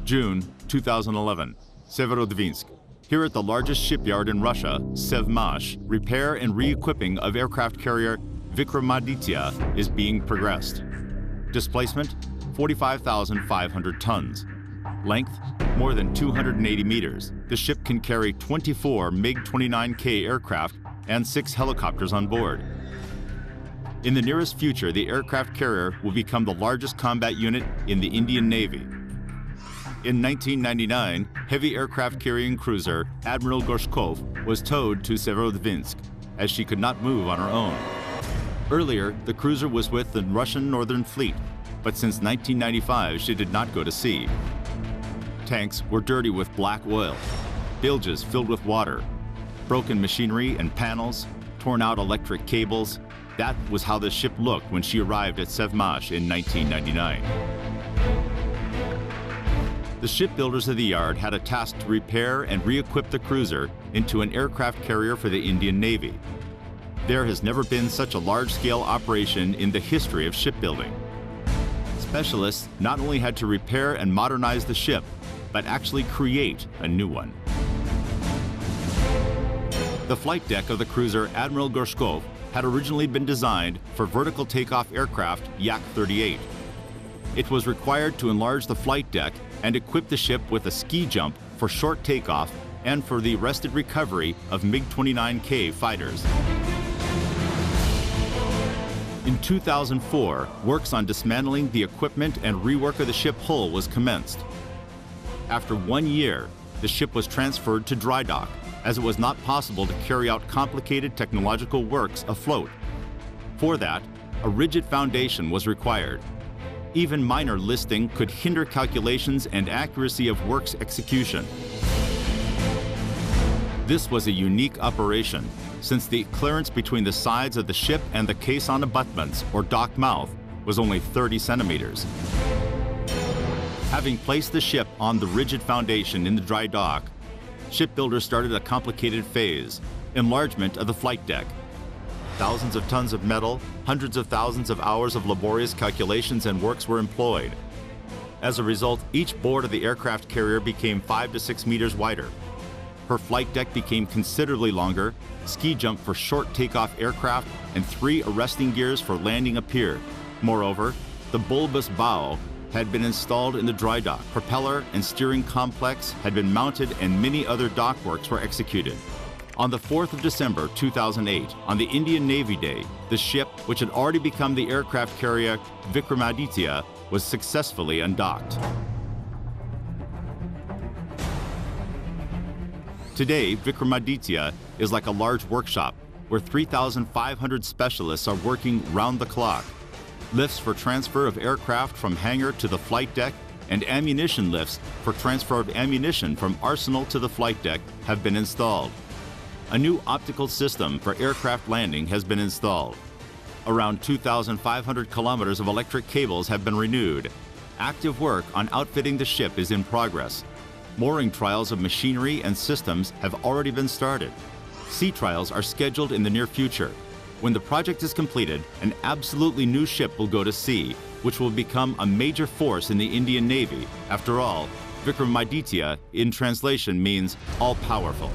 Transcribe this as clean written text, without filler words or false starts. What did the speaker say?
June 2011, Severodvinsk. Here at the largest shipyard in Russia, Sevmash, repair and re-equipping of aircraft carrier Vikramaditya is being progressed. Displacement, 45,500 tons. Length, more than 280 meters. The ship can carry 24 MiG-29K aircraft and 6 helicopters on board. In the nearest future, the aircraft carrier will become the largest combat unit in the Indian Navy. In 1999, heavy aircraft carrying cruiser Admiral Gorshkov was towed to Severodvinsk, as she could not move on her own. Earlier, the cruiser was with the Russian Northern Fleet, but since 1995, she did not go to sea. Tanks were dirty with black oil, bilges filled with water, broken machinery and panels, torn out electric cables. That was how the ship looked when she arrived at Sevmash in 1999. The shipbuilders of the yard had a task to repair and re-equip the cruiser into an aircraft carrier for the Indian Navy. There has never been such a large-scale operation in the history of shipbuilding. Specialists not only had to repair and modernize the ship, but actually create a new one. The flight deck of the cruiser Admiral Gorshkov had originally been designed for vertical takeoff aircraft Yak-38. It was required to enlarge the flight deck and equip the ship with a ski jump for short takeoff and for the arrested recovery of MiG-29K fighters. In 2004, works on dismantling the equipment and rework of the ship hull was commenced. After 1 year, the ship was transferred to dry dock, as it was not possible to carry out complicated technological works afloat. For that, a rigid foundation was required. Even minor listing could hinder calculations and accuracy of works execution. This was a unique operation, since the clearance between the sides of the ship and the caisson abutments, or dock mouth, was only 30 centimeters. Having placed the ship on the rigid foundation in the dry dock, shipbuilders started a complicated phase, enlargement of the flight deck. Thousands of tons of metal, hundreds of thousands of hours of laborious calculations and works were employed. As a result, each board of the aircraft carrier became 5 to 6 meters wider. Her flight deck became considerably longer, ski jump for short takeoff aircraft, and 3 arresting gears for landing appeared. Moreover, the bulbous bow had been installed in the dry dock, propeller and steering complex had been mounted, and many other dock works were executed. On the 4th of December 2008, on the Indian Navy Day, the ship, which had already become the aircraft carrier Vikramaditya, was successfully undocked. Today, Vikramaditya is like a large workshop where 3,500 specialists are working round the clock. Lifts for transfer of aircraft from hangar to the flight deck and ammunition lifts for transfer of ammunition from arsenal to the flight deck have been installed. A new optical system for aircraft landing has been installed. Around 2,500 kilometers of electric cables have been renewed. Active work on outfitting the ship is in progress. Mooring trials of machinery and systems have already been started. Sea trials are scheduled in the near future. When the project is completed, an absolutely new ship will go to sea, which will become a major force in the Indian Navy. After all, Vikramaditya in translation means all-powerful.